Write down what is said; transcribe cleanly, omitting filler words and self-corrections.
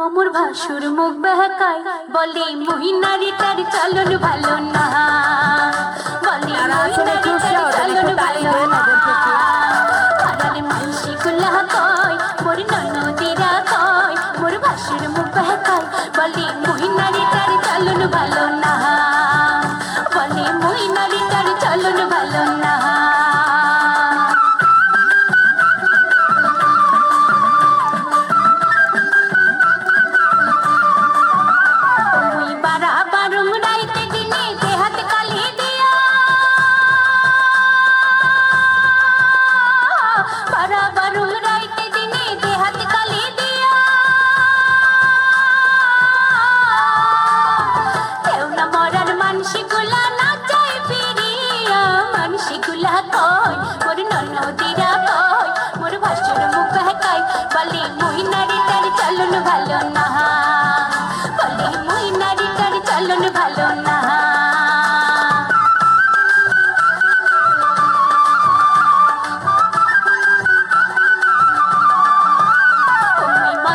অমর ভাসুর মুখ বেহাকায় বলে মহিনারিটার চলন ভালো না, বলে মহিনারিটার চলন ভালো না। পাড়ার মানসি গুলা কয় মোর ননদিরা কয় মোর ভাসুর মুখ বেহাকায় বলে মহিনারিটার চলন ভালো না, বলে মহিনারিটার চলন ভালো না। মোর ননদিরা কয় মোর ভাসুর মুখ বেহাকায় বলে মহিনারিটার চলন ভালো না।